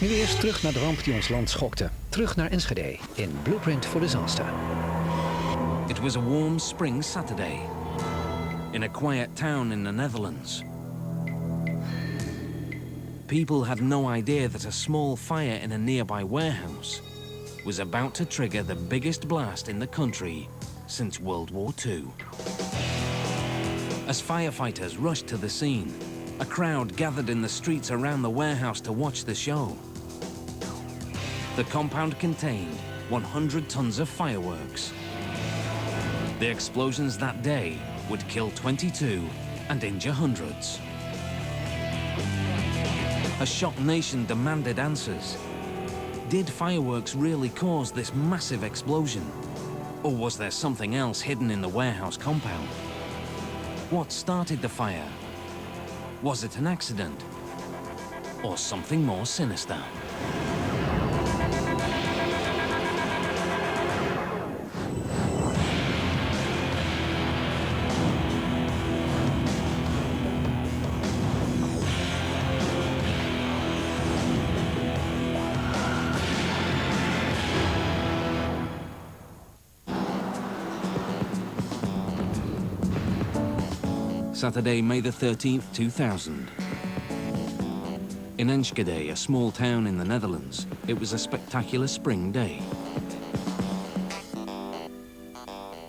Nu eerst terug naar de ramp die ons land schokte. Terug naar Enschede in Blueprint for Disaster. It was a warm spring Saturday in a quiet town in the Netherlands. People had no idea that a small fire in a nearby warehouse was about to trigger the biggest blast in the country since World War II. As firefighters rushed to the scene, a crowd gathered in the streets around the warehouse to watch the show. The compound contained 100 tons of fireworks. The explosions that day would kill 22 and injure hundreds. A shocked nation demanded answers. Did fireworks really cause this massive explosion? Or was there something else hidden in the warehouse compound? What started the fire? Was it an accident? Or something more sinister? Saturday, May the 13th, 2000. In Enschede, a small town in the Netherlands, it was a spectacular spring day.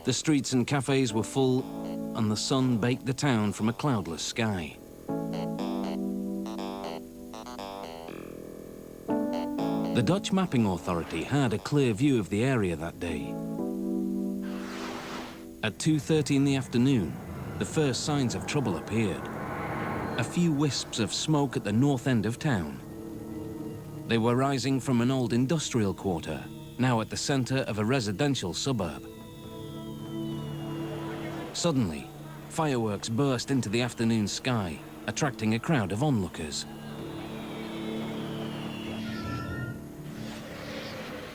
The streets and cafes were full, and the sun baked the town from a cloudless sky. The Dutch Mapping Authority had a clear view of the area that day. At 2:30 in the afternoon, the first signs of trouble appeared. A few wisps of smoke at the north end of town. They were rising from an old industrial quarter, now at the center of a residential suburb. Suddenly, fireworks burst into the afternoon sky, attracting a crowd of onlookers.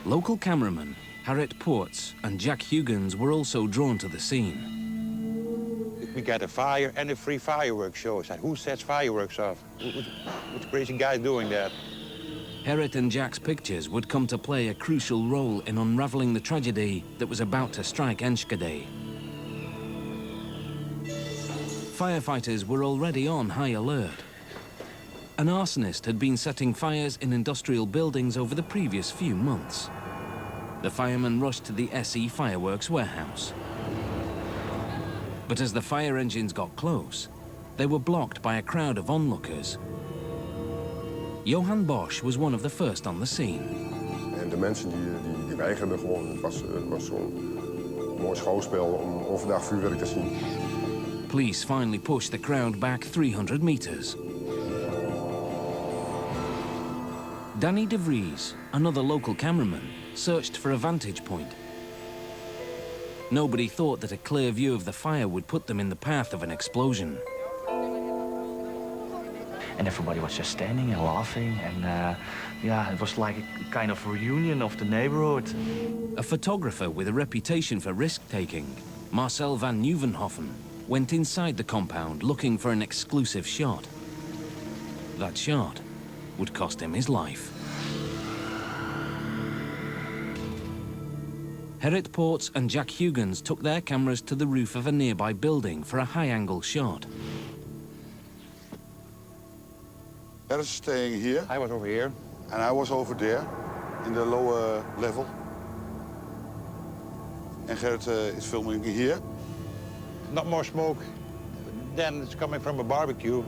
Local cameramen Gerrit Poorts and Jack Huygens were also drawn to the scene. We got a fire and a free fireworks show. I said, who sets fireworks off? What's crazy guy doing that? Gerrit and Jack's pictures would come to play a crucial role in unraveling the tragedy that was about to strike Enschede. Firefighters were already on high alert. An arsonist had been setting fires in industrial buildings over the previous few months. The firemen rushed to the SE Fireworks warehouse. But as the fire engines got close, they were blocked by a crowd of onlookers. Johan Bosch was one of the first on the scene. En de mensen die weigerden gewoon. Het was zo'n mooi schouwspel om overdag vuurwerk te zien. Police finally pushed the crowd back 300 meters. Danny de Vries, another local cameraman, searched for a vantage point. Nobody thought that a clear view of the fire would put them in the path of an explosion. And everybody was just standing and laughing, and yeah, it was like a kind of reunion of the neighborhood. A photographer with a reputation for risk-taking, Marcel van Nieuwenhoffen, went inside the compound looking for an exclusive shot. That shot would cost him his life. Gerrit Poorts and Jack Huygens took their cameras to the roof of a nearby building for a high-angle shot. Gerrit is staying here. I was over here. And I was over there, in the lower level. And Gerrit is filming here. Not more smoke than it's coming from a barbecue.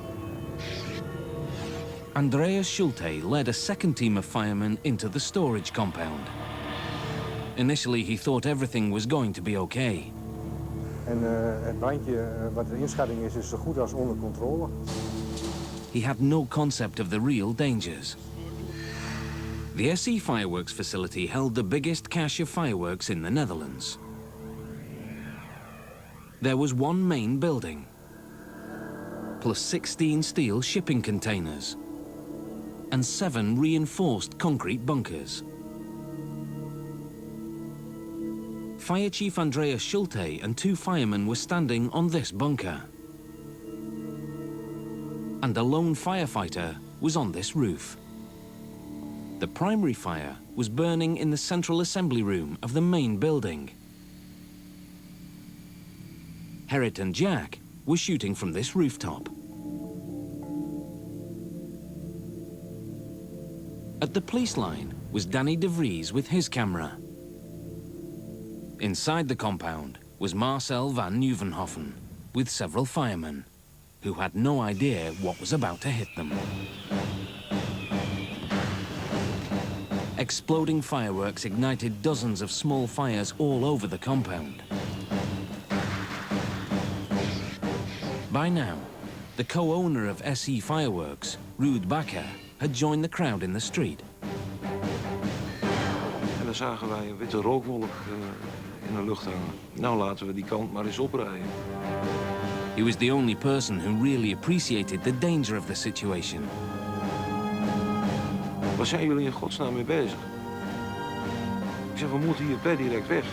Andreas Schulte led a second team of firemen into the storage compound. Initially, he thought everything was going to be okay. En het brandje, wat de inschatting is zo goed als onder controle. He had no concept of the real dangers. The SE Fireworks facility held the biggest cache of fireworks in the Netherlands. There was one main building, plus 16 steel shipping containers, and 7 reinforced concrete bunkers. Fire Chief Andreas Schulte and 2 firemen were standing on this bunker. And a lone firefighter was on this roof. The primary fire was burning in the central assembly room of the main building. Gerrit and Jack were shooting from this rooftop. At the police line was Danny de Vries with his camera. Inside the compound was Marcel van Nieuwenhoffen with several firemen who had no idea what was about to hit them. Exploding fireworks ignited dozens of small fires all over the compound. By now, the co-owner of SE Fireworks, Ruud Bakker, had joined the crowd in the street. En dan zagen wij een witte rookwolk in de lucht hangen. Nou, laten we die kant maar eens oprijden. He was the only person who really appreciated the danger of the situation. Waar zijn jullie in godsnaam mee bezig? Ik zeg, we moeten hier per direct weg.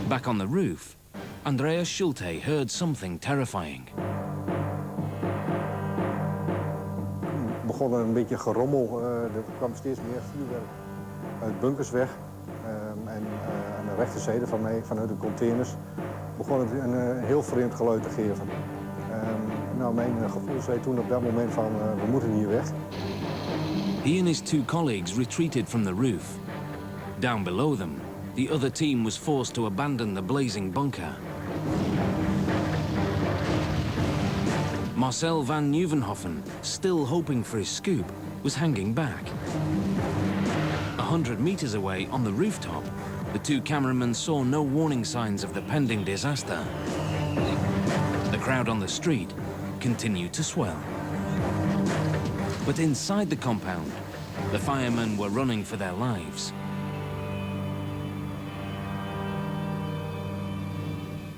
Back on the roof, Andreas Schulte heard something terrifying. Er begon een beetje gerommel. Er kwam steeds meer vuurwerk uit bunkers weg. En aan de rechterzijde van mij, vanuit de containers, begon het een heel vreemd geluid te geven. Nou, mijn gevoel zei toen op dat moment van, we moeten hier weg. He and his two colleagues retreated from the roof. Down below them, the other team was forced to abandon the blazing bunker. Marcel van Nieuwenhoffen, still hoping for his scoop, was hanging back. 100 meters away on the rooftop, the two cameramen saw no warning signs of the pending disaster. The crowd on the street continued to swell. But inside the compound, the firemen were running for their lives.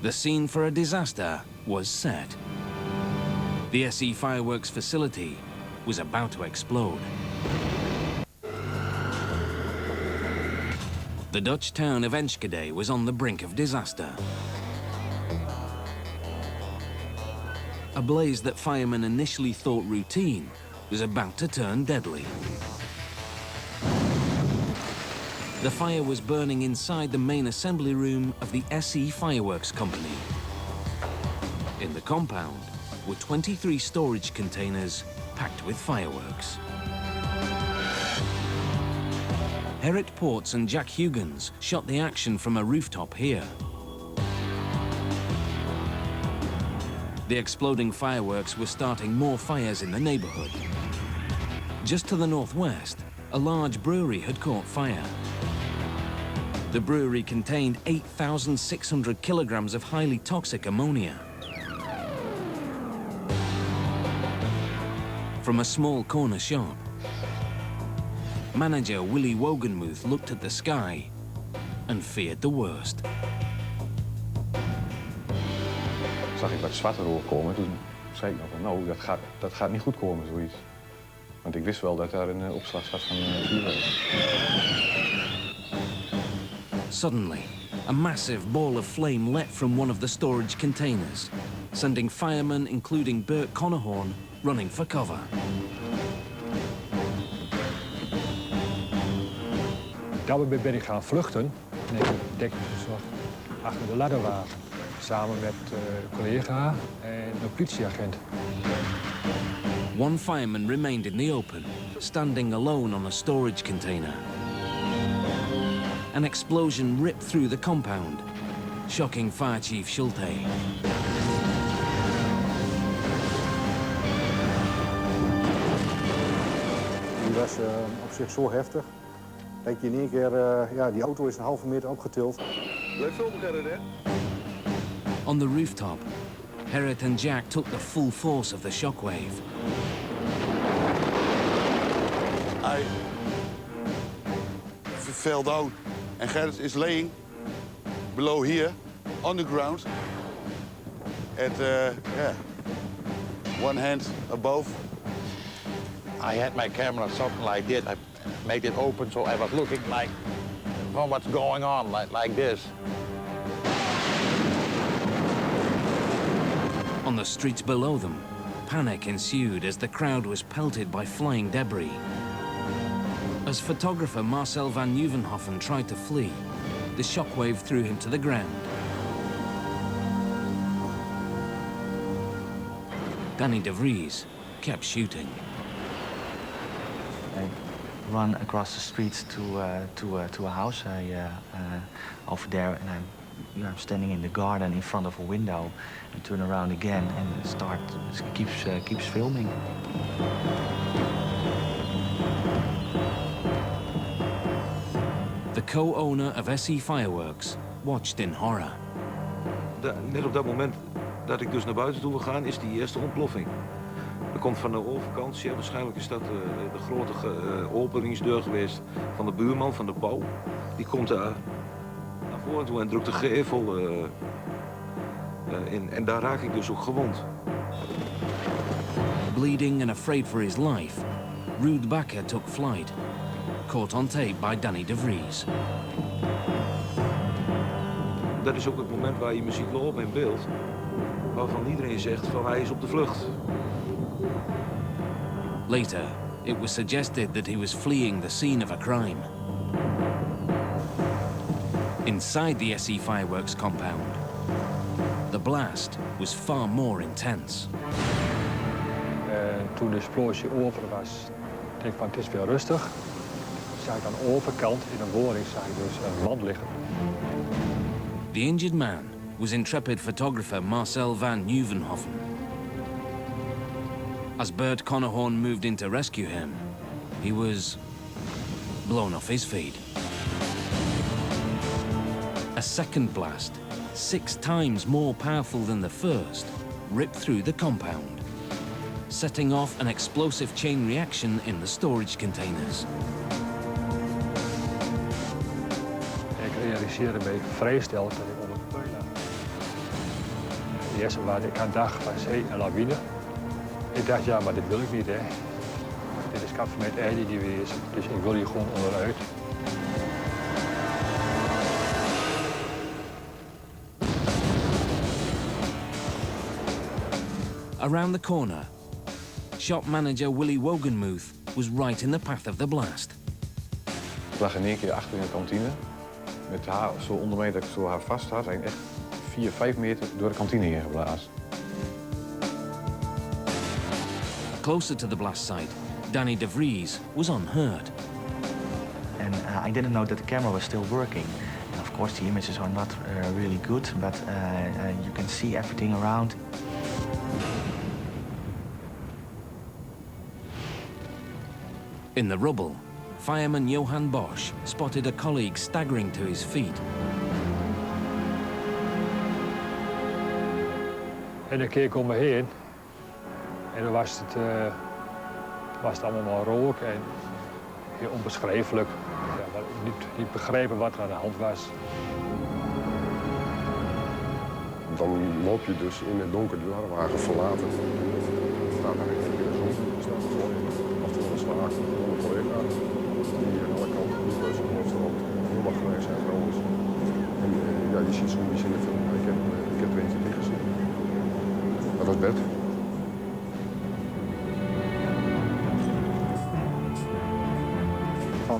The scene for a disaster was set. The SE Fireworks facility was about to explode. The Dutch town of Enschede was on the brink of disaster. A blaze that firemen initially thought routine was about to turn deadly. The fire was burning inside the main assembly room of the SE Fireworks company. In the compound were 23 storage containers packed with fireworks. Gerrit Poorts and Jack Huygens shot the action from a rooftop here. The exploding fireworks were starting more fires in the neighborhood. Just to the northwest, a large brewery had caught fire. The brewery contained 8,600 kilograms of highly toxic ammonia. From a small corner shop, manager Willy Wogenmuth looked at the sky and feared the worst. Zag ik dat zwarte rook komen, toen zei ik nog van, nou, dat gaat niet goed komen, zoiets. Want ik wist wel dat daar een opslag zat van vuurwerk. Suddenly, a massive ball of flame leapt from one of the storage containers, sending firemen, including Bert Connahorn, running for cover. Daarbij ben ik gaan vluchten en ik denk zo achter de ladderwagen. Samen met een collega en een politieagent. One fireman remained in the open, standing alone on a storage container. An explosion ripped through the compound, shocking Fire Chief Schulte. Die was op zich zo heftig dat je in één keer, ja, die auto is een halve meter opgetild. Blijf filmen, Gerrit, hè? On the rooftop, Gerrit and Jack took the full force of the shockwave. I fell down and Gerrit is laying below here on the ground at one hand above. I had my camera something like this. I made it open so I was looking like, oh, what's going on, like this. On the streets below them, Panic ensued as the crowd was pelted by flying debris. As photographer Marcel van Nieuwenhoven tried to flee, the shockwave threw him to the ground. Danny de Vries kept shooting. I run across the streets to a house over there, and I'm standing in the garden in front of a window, and turn around again and keeps filming. The co-owner of SE Fireworks watched in horror. Net op dat moment dat ik dus naar buiten toe wil gaan, is die eerste ontploffing. Er komt van de overkant, zeer waarschijnlijk is dat de grote openingsdeur geweest van de buurman, van de bouw. Die komt daar naar voren toe en drukt de gevel in. En daar raak ik dus ook gewond. Bleeding and afraid for his life, Ruud Bakker took flight, caught on tape by Danny de Vries. Dat is ook het moment waar je me ziet lopen in beeld, waarvan iedereen zegt van hij is op de vlucht. Later, it was suggested that he was fleeing the scene of a crime. Inside the SE Fireworks compound, the blast was far more intense. Toen de explosie over was, dacht ik van het is weer rustig. Zag ik aan de overkant in een woning zag ik dus een man liggen. The injured man was intrepid photographer Marcel van Nieuwenhoven. As Bert Connahorn moved in to rescue him, he was blown off his feet. A second blast, 6 times more powerful than the first, ripped through the compound, setting off an explosive chain reaction in the storage containers. Ik realiseerde me vrij snel dat ik onder de puin lag. De eerste wat ik aan dacht was een lawine. Ik dacht, ja, maar dit wil ik niet, hè. Dit is kap met ijzer die weer is, dus ik wil hier gewoon onderuit. Around the corner, shop manager Willy Wogenmuth was right in the path of the blast. Ik lag in één keer achter in de kantine, met haar zo onder mij dat ik zo haar vast had en echt 4, 5 meter door de kantine heen geblazen. Closer to the blast site, Danny de Vries was unhurt. And I didn't know that the camera was still working. And of course the images are not really good, but you can see everything around. In the rubble, fireman Johan Bosch spotted a colleague staggering to his feet. En ik keek om me heen. En dan was het allemaal maar rook en heel onbeschrijfelijk. Ja, niet begrepen wat er aan de hand was. Dan loop je dus in het donker de ladderwagen verlaten. Staat daar even in de zon. Staat er gewoon in. Oftewel een zwaar van een collega. Die aan alle kanten niet was. Helemaal grijs en trouwens. En ja, je ziet zo'n beetje in de film. Ik heb er eentje liggen zien. Dat was Bert.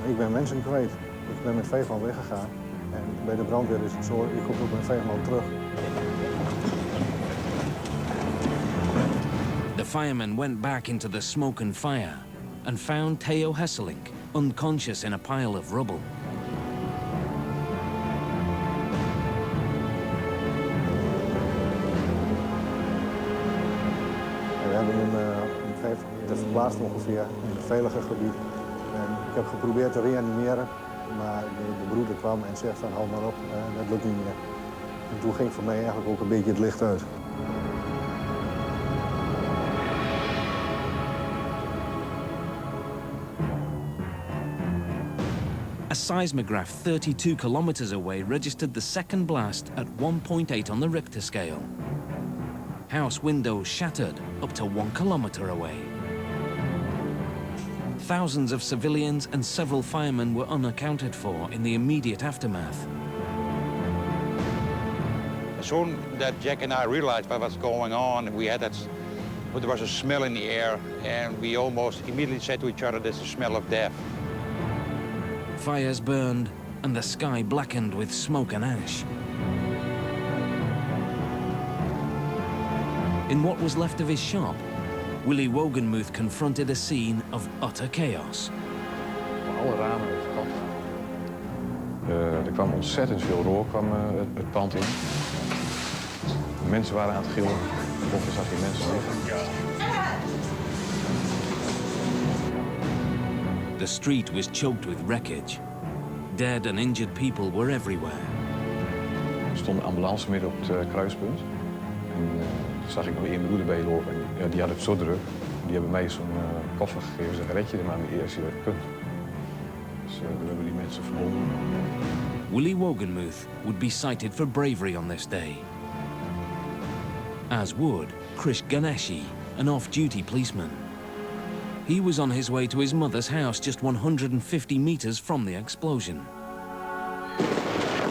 Ik ben mensen kwijt. Ik ben met 5 man weggegaan. En bij de brandweer is het zo, ik kom ook met 5 man terug. The fireman went back into the smoke and fire and found Theo Hesselink unconscious in a pile of rubble. En we hebben hem verplaatst ongeveer in het veilige gebied. En ik heb geprobeerd te reanimeren, maar de broeder kwam en zegt van hou maar op, dat lukt niet meer. En toen ging voor mij eigenlijk ook een beetje het licht uit. A seismograph 32 kilometers away registered the second blast at 1.8 on the Richter scale. House windows shattered up to 1 kilometer away. Thousands of civilians and several firemen were unaccounted for in the immediate aftermath. As soon that Jack and I realized what was going on, we had that but there was a smell in the air, and we almost immediately said to each other, "That's the smell of death." Fires burned, and the sky blackened with smoke and ash. In what was left of his shop, Willy Wogenmuth confronted a scene of utter chaos. Alle ramen overkant. Er kwam ontzettend veel rook het pand in. Mensen waren aan het gillen. Boven zag je mensen liggen. The street was choked with wreckage. Dead and injured people were everywhere. Er stond een ambulance midden op het kruispunt. En toen zag ik nog één broeder bij lopen. En ja, die had het zo druk. Die hebben mij zo'n koffer gegeven. Ze red je er maar mee als je dat kunt. Dus we hebben die mensen verbonden. Willy Wogenmuth would be cited for bravery on this day. As would Krish Ganeshi, an off-duty policeman. He was on his way to his mother's house just 150 meters from the explosion.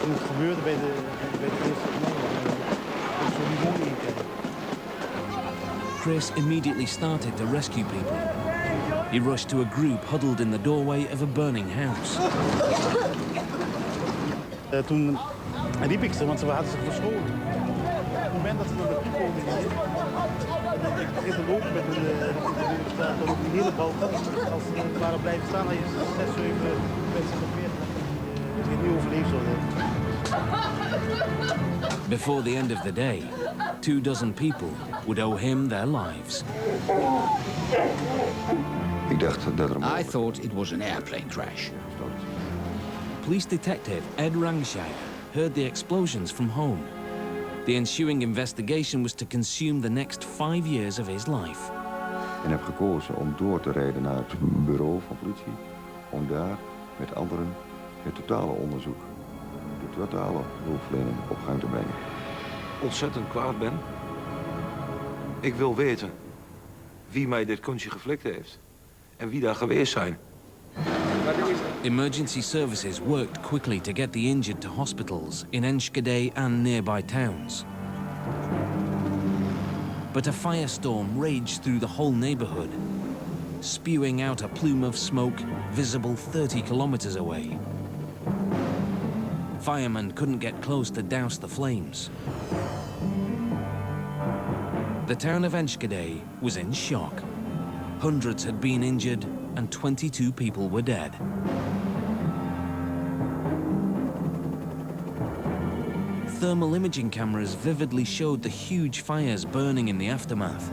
Toen het gebeurde bij de eerste knal, zo die woning in. Chris immediately started to rescue people. He rushed to a group huddled in the doorway of a burning house. Toen riep ik ze, want ze hadden zich verscholen. Op het moment dat ze naar de piep komen, ik begin te lopen met dan op die hele bal. Als ze waren blijven staan, had je 6, 7 mensen geprobeerd die het niet overleefd zouden. Before the end of the day, 24 people would owe him their lives. Ik dacht dat er I thought it was an airplane crash. Police detective Ed Rangshire heard the explosions from home. The ensuing investigation was to consume the next 5 years of his life. En heb gekozen om door te rijden naar het bureau van politie. Om daar met anderen het totale onderzoek, de totale hulpverlening op gang te brengen. Ontzettend kwaad ben. Ik wil weten wie mij dit kunstje geflikt heeft. En wie daar geweest zijn. Emergency services worked quickly to get the injured to hospitals in Enschede and nearby towns. But a firestorm raged through the whole neighborhood, spewing out a plume of smoke visible 30 kilometers away. Firemen couldn't get close to douse the flames. The town of Enschede was in shock. Hundreds had been injured and 22 people were dead. Thermal imaging cameras vividly showed the huge fires burning in the aftermath.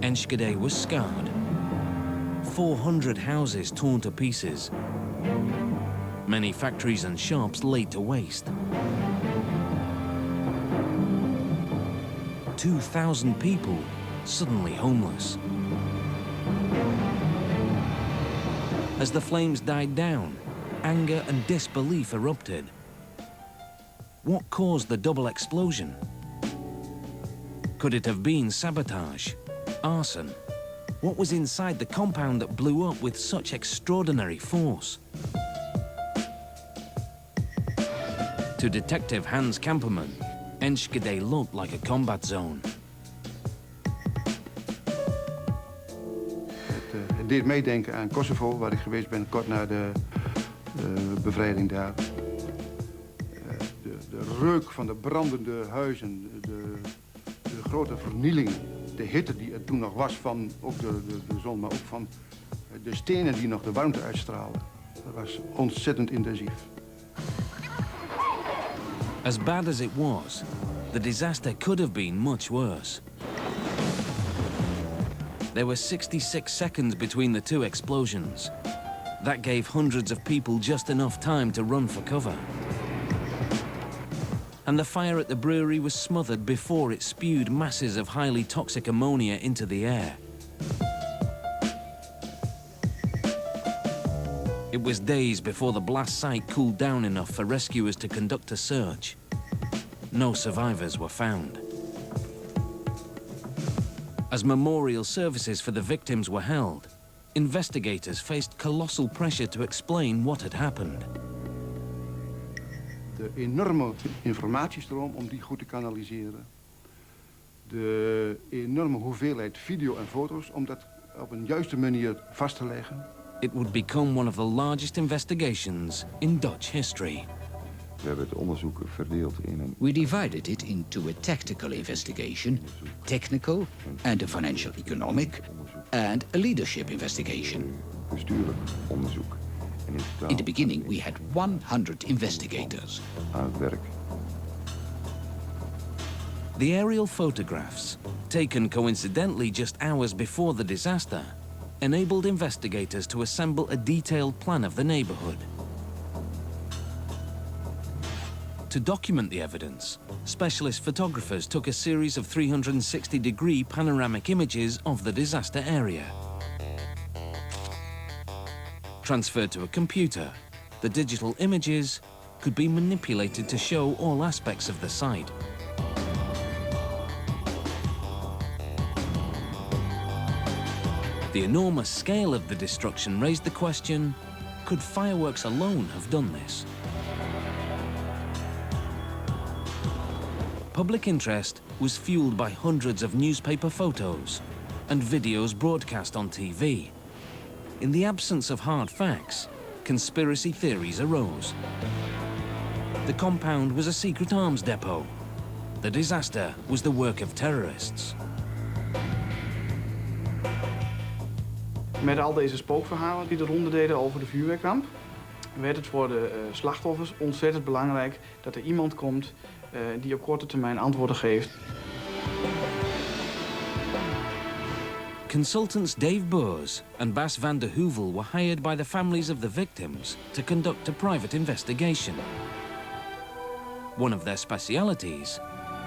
Enschede was scarred. 400 houses torn to pieces. Many factories and shops laid to waste. 2,000 people suddenly homeless. As the flames died down, anger and disbelief erupted. What caused the double explosion? Could it have been sabotage? Arson? What was inside the compound that blew up with such extraordinary force? To Detective Hans Kamperman, Enschede looked like a combat zone. Het deed meedenken aan Kosovo, waar ik geweest ben kort na de bevrijding daar. De reuk van de brandende huizen, de grote vernieling, de hitte die er toen nog was van ook de zon, maar ook van de stenen die nog de warmte uitstraalden. Dat was ontzettend intensief. As bad as it was, the disaster could have been much worse. There were 66 seconds between the two explosions. That gave hundreds of people just enough time to run for cover. And the fire at the brewery was smothered before it spewed masses of highly toxic ammonia into the air. It was days before the blast site cooled down enough for rescuers to conduct a search. No survivors were found. As memorial services for the victims were held, investigators faced colossal pressure to explain what had happened. De De enorme informatiestroom om die goed te kanaliseren. De enorme hoeveelheid video en foto's om dat op een juiste manier vast te leggen. It would become one of the largest investigations in Dutch history. We hebben het onderzoek verdeeld in een... We divided it into a tactical investigation, technical and a financial economic, and a leadership investigation. Bestuurlijk onderzoek. In the beginning we had 100 investigators. Aan het werk. The aerial photographs, taken coincidentally just hours before the disaster, enabled investigators to assemble a detailed plan of the neighborhood. To document the evidence, specialist photographers took a series of 360-degree panoramic images of the disaster area. Transferred to a computer, the digital images could be manipulated to show all aspects of the site. The enormous scale of the destruction raised the question, could fireworks alone have done this? Public interest was fueled by hundreds of newspaper photos and videos broadcast on TV. In the absence of hard facts, conspiracy theories arose. The compound was a secret arms depot. The disaster was the work of terrorists. Met al deze spookverhalen die de ronde deden over de vuurwerkramp, werd het voor de slachtoffers ontzettend belangrijk dat er iemand komt die op korte termijn antwoorden geeft. Consultants Dave Boers and Bas van de Heuvel were hired by the families of the victims to conduct a private investigation. One of their specialities,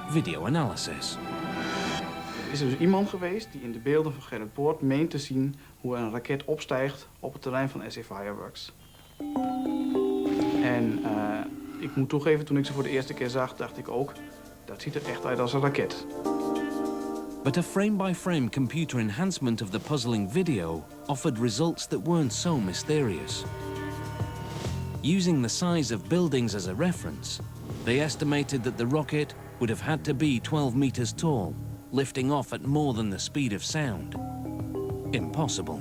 video analysis. Er is dus iemand geweest die in de beelden van Gerrit Poort meent te zien hoe een raket opstijgt op het terrein van SA Fireworks. En ik moet toegeven, toen ik ze voor de eerste keer zag, dacht ik ook, dat ziet er echt uit als een raket. But a frame-by-frame computer enhancement of the puzzling video offered results that weren't so mysterious. Using the size of buildings as a reference, they estimated that the rocket would have had to be 12 meters tall, lifting off at more than the speed of sound. Impossible.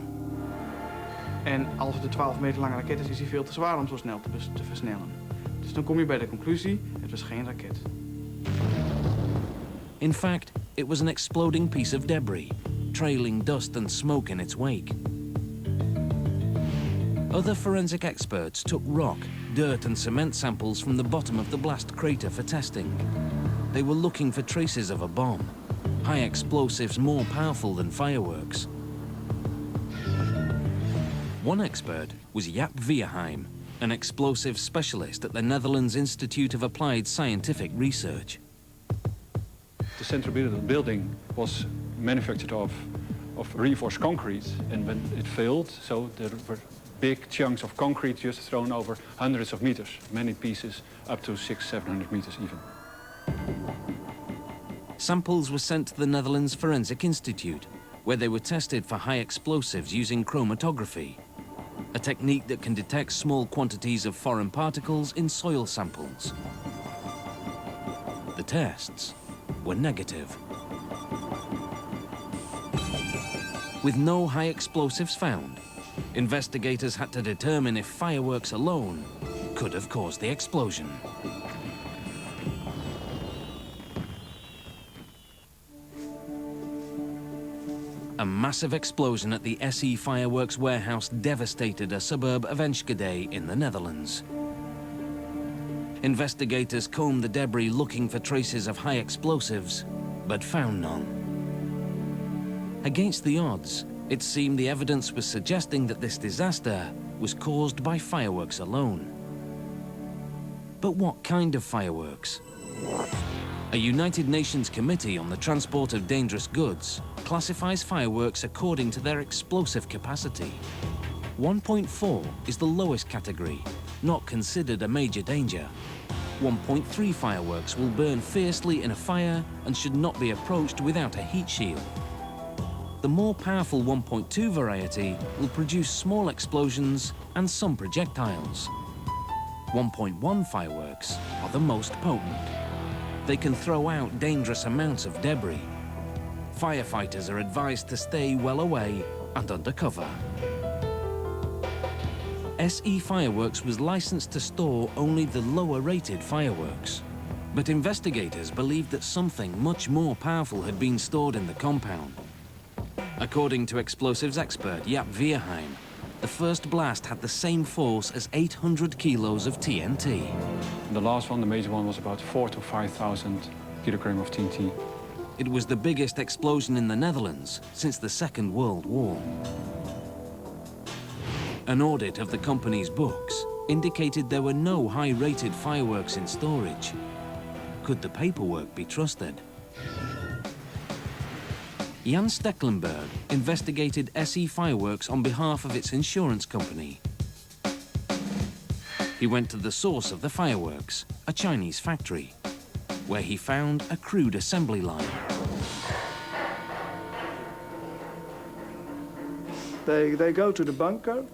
En als het een 12 meter lange raket is, is hij veel te zwaar om zo snel te versnellen. Dus dan kom je bij de conclusie, het was geen raket. In fact, it was an exploding piece of debris, trailing dust and smoke in its wake. Other forensic experts took rock, dirt and cement samples from the bottom of the blast crater for testing. They were looking for traces of a bomb, high explosives more powerful than fireworks. One expert was Jaap Vierheim, an explosive specialist at the Netherlands Institute of Applied Scientific Research. The central building was manufactured of reinforced concrete, and when it failed, so there were big chunks of concrete just thrown over hundreds of meters, many pieces up to 600-700 meters even. Samples were sent to the Netherlands Forensic Institute, where they were tested for high explosives using chromatography, a technique that can detect small quantities of foreign particles in soil samples. The tests were negative. With no high explosives found, investigators had to determine if fireworks alone could have caused the explosion. A massive explosion at the SE Fireworks warehouse devastated a suburb of Enschede in the Netherlands. Investigators combed the debris looking for traces of high explosives, but found none. Against the odds, it seemed the evidence was suggesting that this disaster was caused by fireworks alone. But what kind of fireworks? A United Nations Committee on the Transport of Dangerous Goods classifies fireworks according to their explosive capacity. 1.4 is the lowest category, not considered a major danger. 1.3 fireworks will burn fiercely in a fire and should not be approached without a heat shield. The more powerful 1.2 variety will produce small explosions and some projectiles. 1.1 fireworks are the the most potent. They can throw out dangerous amounts of debris. Firefighters are advised to stay well away and under cover. SE Fireworks was licensed to store only the lower-rated fireworks. But investigators believed that something much more powerful had been stored in the compound. According to explosives expert Jaap Vierheim, the first blast had the same force as 800 kilos of TNT. The last one, the major one, was about 4,000 to 5,000 kilograms of TNT. It was the biggest explosion in the Netherlands since the Second World War. An audit of the company's books indicated there were no high-rated fireworks in storage. Could the paperwork be trusted? Jan Stecklenburg investigated SE Fireworks on behalf of its insurance company. He went to the source of the fireworks, a Chinese factory, where he found a crude assembly line. They go to the bunker,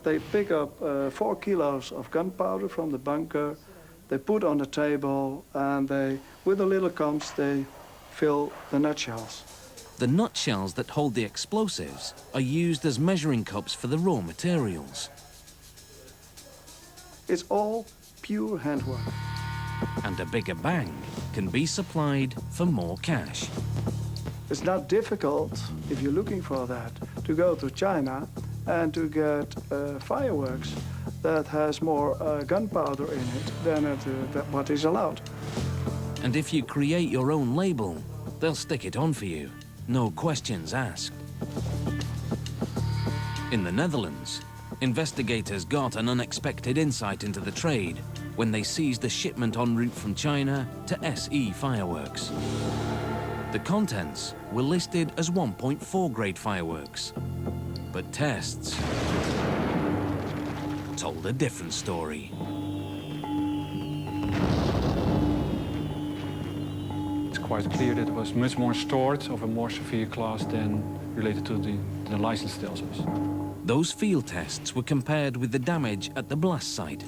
they pick up 4 kilos of gunpowder from the bunker, they put on the table, and with the little comps, they fill the nutshells. The nutshells that hold the explosives are used as measuring cups for the raw materials. It's all pure handwork. And a bigger bang can be supplied for more cash. It's not difficult, if you're looking for that, to go to China and to get fireworks that has more gunpowder in it than what is allowed. And if you create your own label, they'll stick it on for you, no questions asked. In the Netherlands, investigators got an unexpected insight into the trade when they seized a shipment en route from China to SE Fireworks. The contents were listed as 1.4 grade fireworks, but tests told a different story. It's quite clear that it was much more stored of a more severe class than related to the license tells us. Those field tests were compared with the damage at the blast site.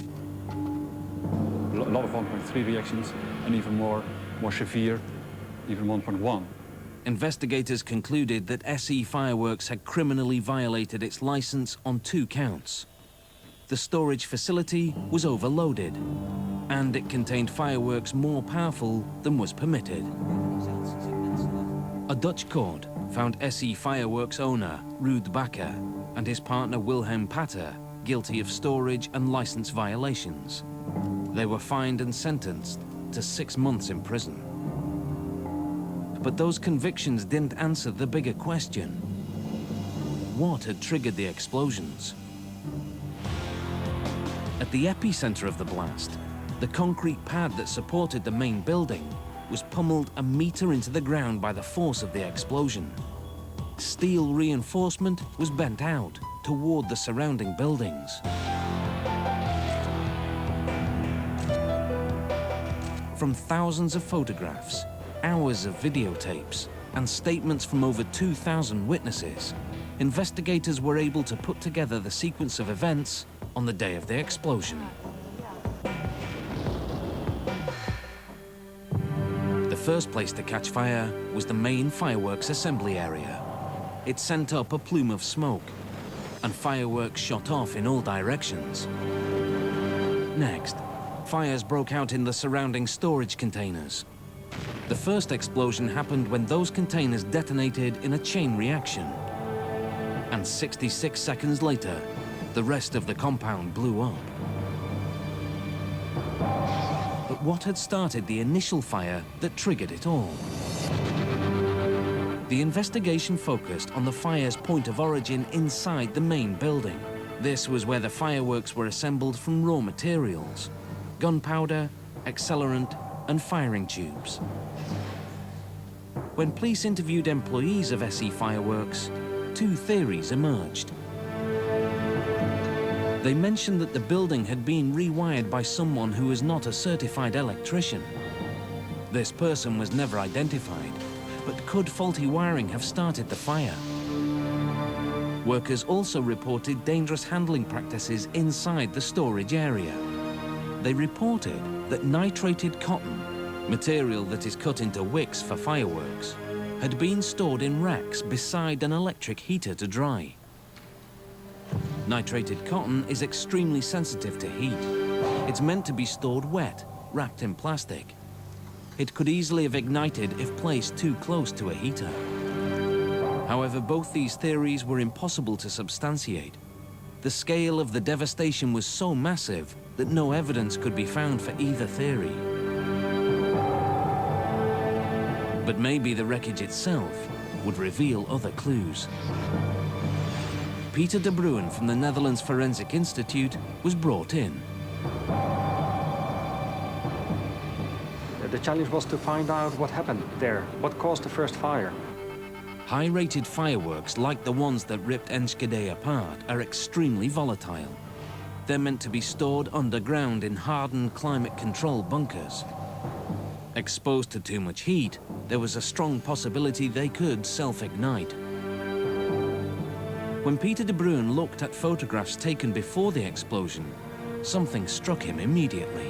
A lot of 1.3 reactions and even more severe, even 1.1. Investigators concluded that SE Fireworks had criminally violated its license on 2 counts. The storage facility was overloaded, and it contained fireworks more powerful than was permitted. A Dutch court found SE Fireworks owner Ruud Bakker and his partner Wilhelm Patter guilty of storage and license violations. They were fined and sentenced to 6 months in prison. But those convictions didn't answer the bigger question. What had triggered the explosions? At the epicenter of the blast, the concrete pad that supported the main building was pummeled a meter into the ground by the force of the explosion. Steel reinforcement was bent out toward the surrounding buildings. From thousands of photographs, hours of videotapes, and statements from over 2,000 witnesses, investigators were able to put together the sequence of events on the day of the explosion. The first place to catch fire was the main fireworks assembly area. It sent up a plume of smoke, and fireworks shot off in all directions. Next, fires broke out in the surrounding storage containers. The first explosion happened when those containers detonated in a chain reaction. And 66 seconds later, the rest of the compound blew up. But what had started the initial fire that triggered it all? The investigation focused on the fire's point of origin inside the main building. This was where the fireworks were assembled from raw materials: gunpowder, accelerant, and firing tubes. When police interviewed employees of SE Fireworks, 2 theories emerged. They mentioned that the building had been rewired by someone who was not a certified electrician. This person was never identified, but could faulty wiring have started the fire? Workers also reported dangerous handling practices inside the storage area. They reported that nitrated cotton, material that is cut into wicks for fireworks, had been stored in racks beside an electric heater to dry. Nitrated cotton is extremely sensitive to heat. It's meant to be stored wet, wrapped in plastic. It could easily have ignited if placed too close to a heater. However, both these theories were impossible to substantiate. The scale of the devastation was so massive that no evidence could be found for either theory. But maybe the wreckage itself would reveal other clues. Peter de Bruin from the Netherlands Forensic Institute was brought in. The challenge was to find out what happened there, what caused the first fire. High-rated fireworks, like the ones that ripped Enschede apart, are extremely volatile. They're meant to be stored underground in hardened climate-control bunkers. Exposed to too much heat, there was a strong possibility they could self-ignite. When Peter de Bruin looked at photographs taken before the explosion, something struck him immediately.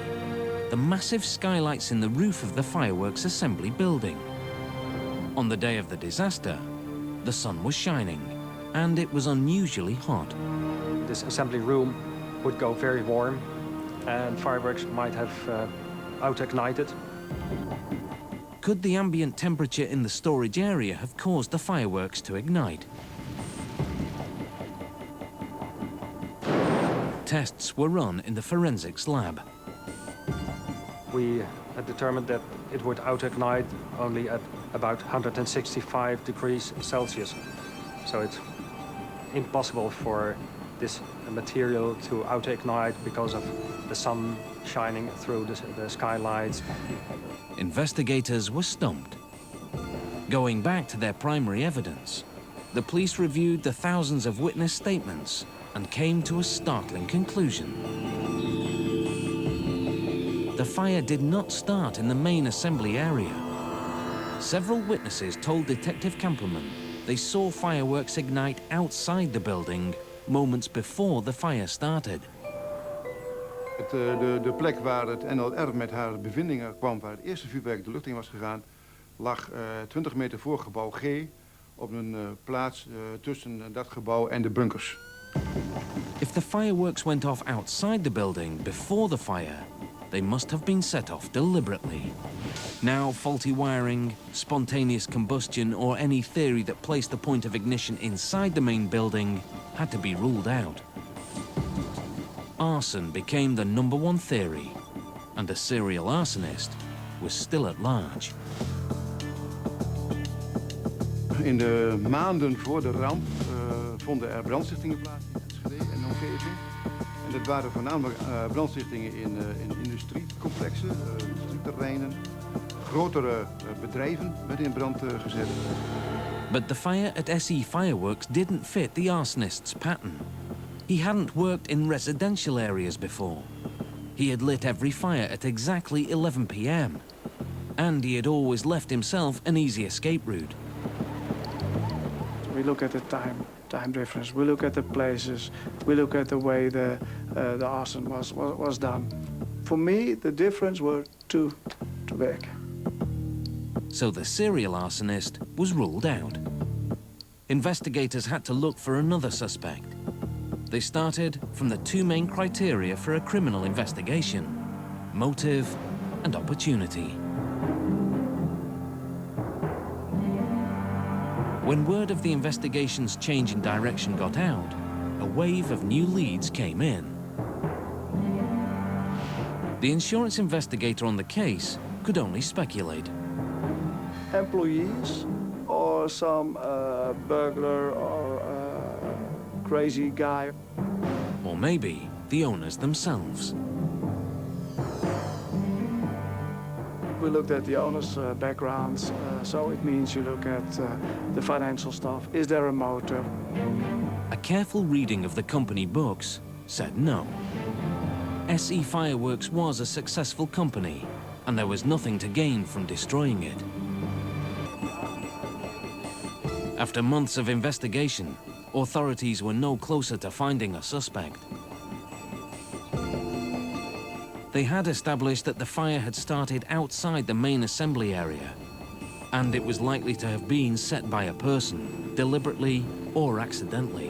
The massive skylights in the roof of the fireworks assembly building. On the day of the disaster, the sun was shining, and it was unusually hot. This assembly room would go very warm, and fireworks might have out-ignited. Could the ambient temperature in the storage area have caused the fireworks to ignite? Tests were run in the forensics lab. We had determined that it would out-ignite only at about 165 degrees Celsius. So it's impossible for this material to out-ignite because of the sun shining through the skylights. Investigators were stumped. Going back to their primary evidence, the police reviewed the thousands of witness statements and came to a startling conclusion. The fire did not start in the main assembly area. Several witnesses told Detective Kampelman they saw fireworks ignite outside the building moments before the fire started. De plek waar het NLR met haar bevindingen kwam, waar het eerste vuurwerk de lucht in was gegaan, lag 20 meter voor gebouw G op een plaats tussen dat gebouw en de bunkers. If the fireworks went off outside the building before the fire, they must have been set off deliberately. Now, faulty wiring, spontaneous combustion, or any theory that placed the point of ignition inside the main building had to be ruled out. Arson became the #1 theory, and the serial arsonist was still at large. In de maanden voor de ramp vonden er brandstichtingen plaats in Enschede en omgeving. En dat waren voornamelijk brandstichtingen in industriecomplexen, industrieterreinen. Grotere bedrijven werden in brand gezet. But the fire at SE Fireworks didn't fit the arsonist's pattern. He hadn't worked in residential areas before. He had lit every fire at exactly 11 p.m. And he had always left himself an easy escape route. We look at the time difference. We look at the places. We look at the way the arson was done. For me, the difference were too big. So the serial arsonist was ruled out. Investigators had to look for another suspect. They started from the two main criteria for a criminal investigation: motive and opportunity. When word of the investigation's change in direction got out, a wave of new leads came in. The insurance investigator on the case could only speculate. Employees or some burglar or crazy guy. Or maybe the owners themselves. We looked at the owners' backgrounds, so it means you look at the financial stuff. Is there a motive? A careful reading of the company books said no. SE Fireworks was a successful company, and there was nothing to gain from destroying it. After months of investigation, authorities were no closer to finding a suspect. They had established that the fire had started outside the main assembly area, and it was likely to have been set by a person, deliberately or accidentally.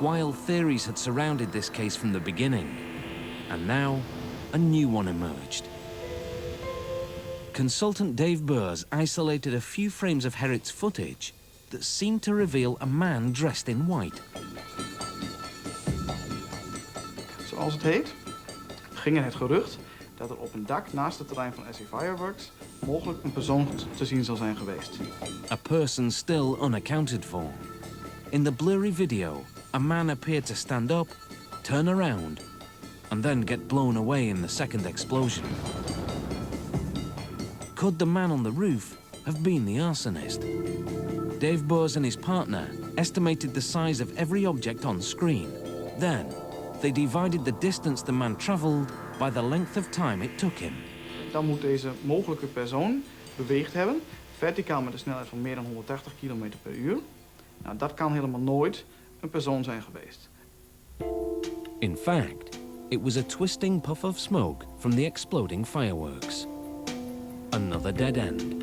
Wild theories had surrounded this case from the beginning, and now a new one emerged. Consultant Dave Burrs isolated a few frames of Herritt's footage that seemed to reveal a man dressed in white. Zoals het heet, ging er het gerucht dat er op een dak naast het terrein van SE Fireworks mogelijk een persoon te zien zal zijn geweest. A person still unaccounted for. In the blurry video, a man appeared to stand up, turn around, and then get blown away in the second explosion. Could the man on the roof have been the arsonist? Dave Burrs and his partner estimated the size of every object on screen. Then, they divided the distance the man traveled by the length of time it took him. Dan moet deze mogelijke persoon beweegd hebben, verticaal met een snelheid van meer dan 180 km per uur. Nou, dat kan helemaal nooit een persoon zijn geweest. In fact, it was a twisting puff of smoke from the exploding fireworks. Another dead end.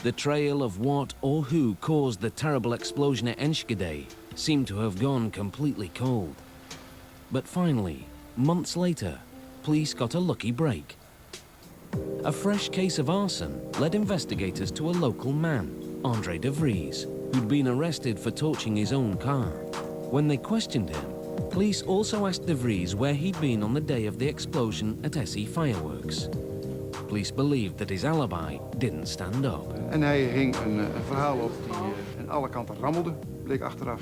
The trail of what or who caused the terrible explosion at Enschede seemed to have gone completely cold. But finally, months later, police got a lucky break. A fresh case of arson led investigators to a local man, André de Vries, who'd been arrested for torching his own car. When they questioned him, police also asked de Vries where he'd been on the day of the explosion at SE Fireworks. Police believed that his alibi didn't stand up. En hij hing een verhaal op die aan alle kanten rammelde, bleek achteraf.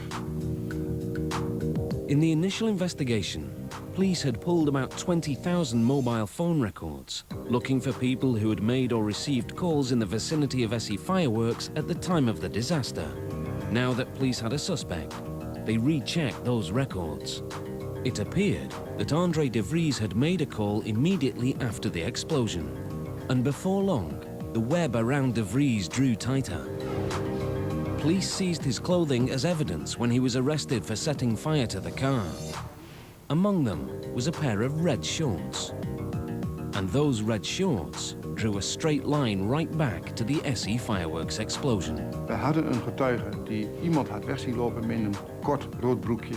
In the initial investigation, police had pulled about 20,000 mobile phone records, looking for people who had made or received calls in the vicinity of SE Fireworks at the time of the disaster. Now that police had a suspect, they rechecked those records. It appeared that André de Vries had made a call immediately after the explosion. And before long, the web around de Vries drew tighter. Police seized his clothing as evidence when he was arrested for setting fire to the car. Among them was a pair of red shorts. And those red shorts drew a straight line right back to the SE Fireworks explosion. We hadden een getuige die iemand had weg zien lopen met een kort rood broekje.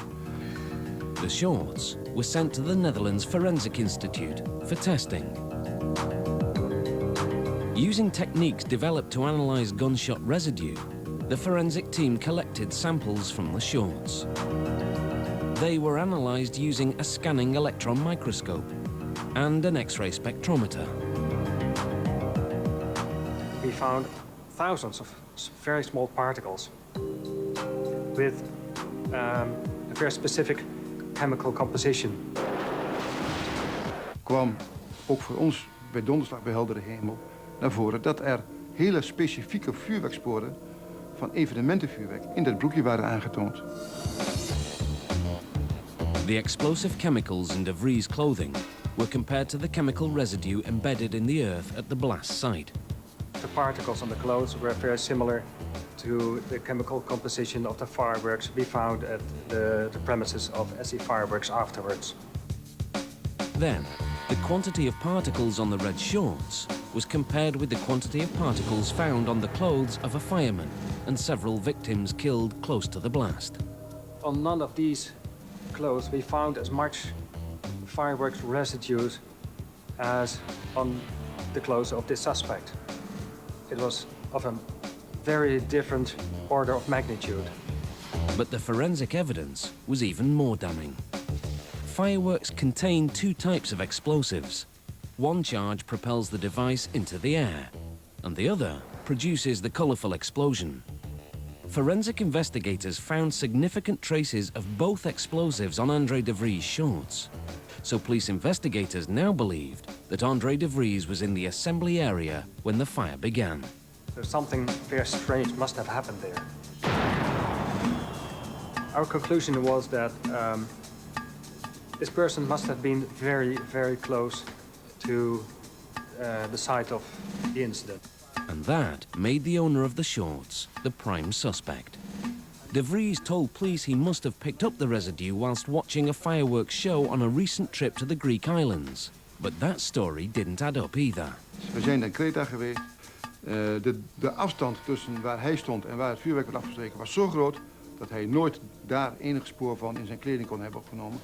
The shorts were sent to the Netherlands Forensic Institute for testing. Using techniques developed to analyze gunshot residue, the forensic team collected samples from the shorts. They were analyzed using a scanning electron microscope and an X-ray spectrometer. We found thousands of very small particles with a very specific chemical composition. Kwam ook voor ons bij donderslag bij heldere hemel naar voren dat er hele specifieke vuurwerksporen van evenementenvuurwerk in dat broekje waren aangetoond. The explosive chemicals in de Vries' clothing were compared to the chemical residue embedded in the earth at the blast site. The particles on the clothes were very similar to the chemical composition of the fireworks we found at the premises of SE Fireworks afterwards. Then, the quantity of particles on the red shorts was compared with the quantity of particles found on the clothes of a fireman and several victims killed close to the blast. On none of these clothes we found as much fireworks residues as on the clothes of this suspect. It was of a very different order of magnitude. But the forensic evidence was even more damning. Fireworks contain two types of explosives. One charge propels the device into the air, and the other produces the colorful explosion. Forensic investigators found significant traces of both explosives on André de Vries' shorts. So police investigators now believed that André de Vries was in the assembly area when the fire began. So something very strange must have happened there. Our conclusion was that this person must have been very, very close to the site of the incident. And that made the owner of the shorts the prime suspect. De Vries told police he must have picked up the residue whilst watching a fireworks show on a recent trip to the Greek islands. But that story didn't add up either. We zijn naar Kreta geweest. De afstand tussen waar hij stond en waar het vuurwerk werd afgestreken was zo groot dat hij nooit daar enig spoor van in zijn kleding kon hebben opgenomen.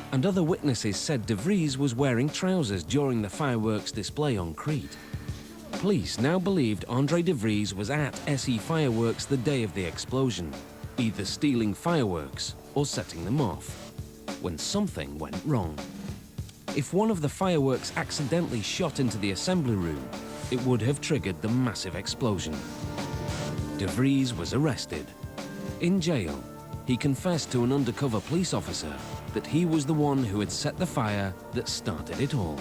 And other witnesses said De Vries was wearing trousers during the fireworks display on Crete. Police now believed André De Vries was at SE Fireworks the day of the explosion, either stealing fireworks or setting them off, when something went wrong. If one of the fireworks accidentally shot into the assembly room, it would have triggered the massive explosion. De Vries was arrested. In jail, he confessed to an undercover police officer that he was the one who had set the fire that started it all.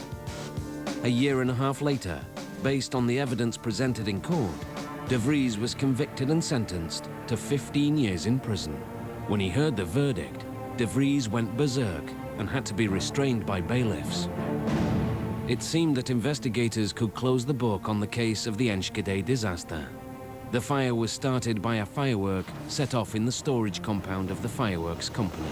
A year and a half later, based on the evidence presented in court, De Vries was convicted and sentenced to 15 years in prison. When he heard the verdict, De Vries went berserk and had to be restrained by bailiffs. It seemed that investigators could close the book on the case of the Enschede disaster. The fire was started by a firework set off in the storage compound of the fireworks company.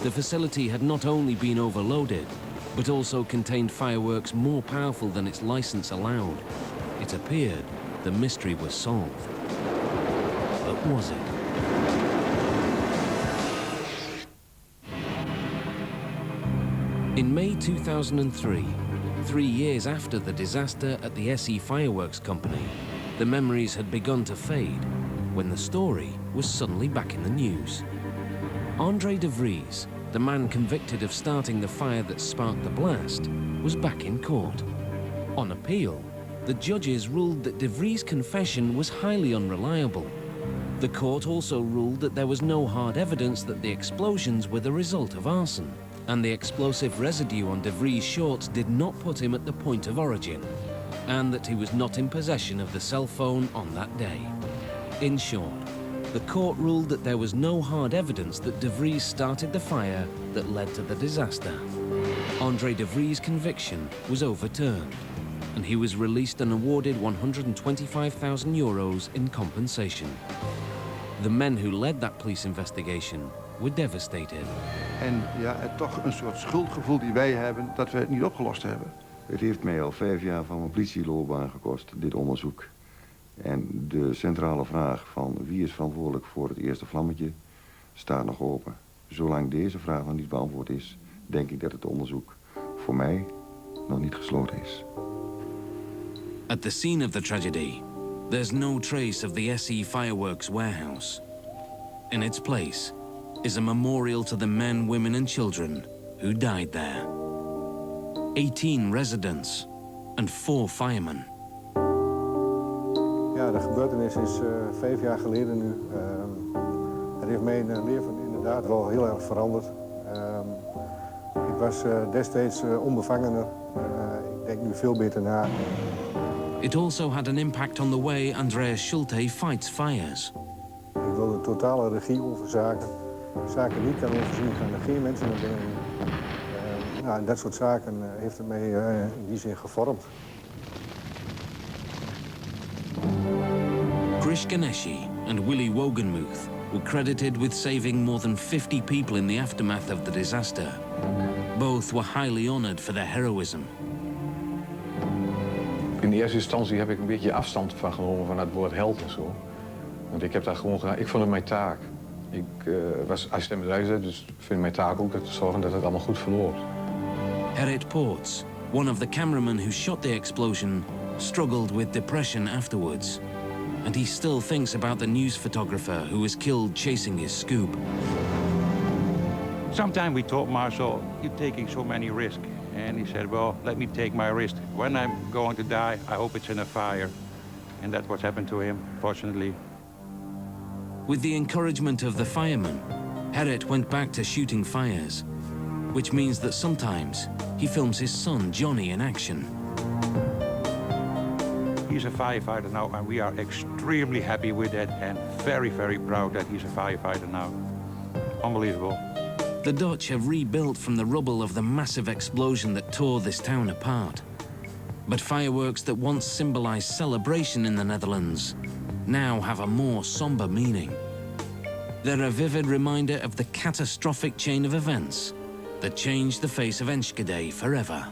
The facility had not only been overloaded, but also contained fireworks more powerful than its license allowed. It appeared the mystery was solved. But was it? In May 2003, 3 years after the disaster at the SE Fireworks Company, the memories had begun to fade when the story was suddenly back in the news. André De Vries, the man convicted of starting the fire that sparked the blast, was back in court. On appeal, the judges ruled that De Vries' confession was highly unreliable. The court also ruled that there was no hard evidence that the explosions were the result of arson, and the explosive residue on De Vries' shorts did not put him at the point of origin, and that he was not in possession of the cell phone on that day. In short, the court ruled that there was no hard evidence that De Vries started the fire that led to the disaster. André De Vries' conviction was overturned, and he was released and awarded €125,000 in compensation. The men who led that police investigation were devastated. En ja, toch een soort schuldgevoel die wij hebben dat we het niet opgelost hebben. Het heeft mij al 5 jaar van mijn politieloopbaan gekost, dit onderzoek. En de centrale vraag van wie is verantwoordelijk voor het eerste vlammetje staat nog open. Zolang deze vraag nog niet beantwoord is, denk ik dat het onderzoek voor mij nog niet gesloten is. At the scene of the tragedy, there's no trace of the SE Fireworks warehouse. In its place is a memorial to the men, women and children who died there. 18 residents and 4 firemen. Ja, de gebeurtenis is 5 jaar geleden nu. Het heeft mijn leven inderdaad wel heel erg veranderd. Ik was destijds onbevangener. Ik denk nu veel beter na. It also had an impact on the way Andreas Schulte fights fires. Ik wil de totale regie over zaken. Zaken niet kan overzien, gaan er geen mensen naar binnen. Nou, dat soort zaken heeft het mij in die zin gevormd. Krish Ganeshi and Willy Wogenmuth were credited with saving more than 50 people in the aftermath of the disaster. Both were highly honored for their heroism. In eerste instantie heb ik een beetje afstand van genomen van het woord held en zo. Want ik heb dat gewoon gedaan. Ik vond het mijn taak. Ik was assistent-bedrijfsleider, dus ik vind mijn taak ook te zorgen dat het allemaal goed verloopt. Gerrit Poorts, one of the cameramen who shot the explosion, struggled with depression afterwards. And he still thinks about the news photographer who was killed chasing his scoop. Sometime we told Marcel, you're taking so many risks. And he said, well, let me take my risk. When I'm going to die, I hope it's in a fire. And that's what happened to him, fortunately. With the encouragement of the firemen, Gerrit went back to shooting fires, which means that sometimes he films his son, Johnny, in action. He's a firefighter now, and we are extremely happy with that and very, very proud that he's a firefighter now. Unbelievable. The Dutch have rebuilt from the rubble of the massive explosion that tore this town apart. But fireworks that once symbolized celebration in the Netherlands now have a more somber meaning. They're a vivid reminder of the catastrophic chain of events that changed the face of Enschede forever.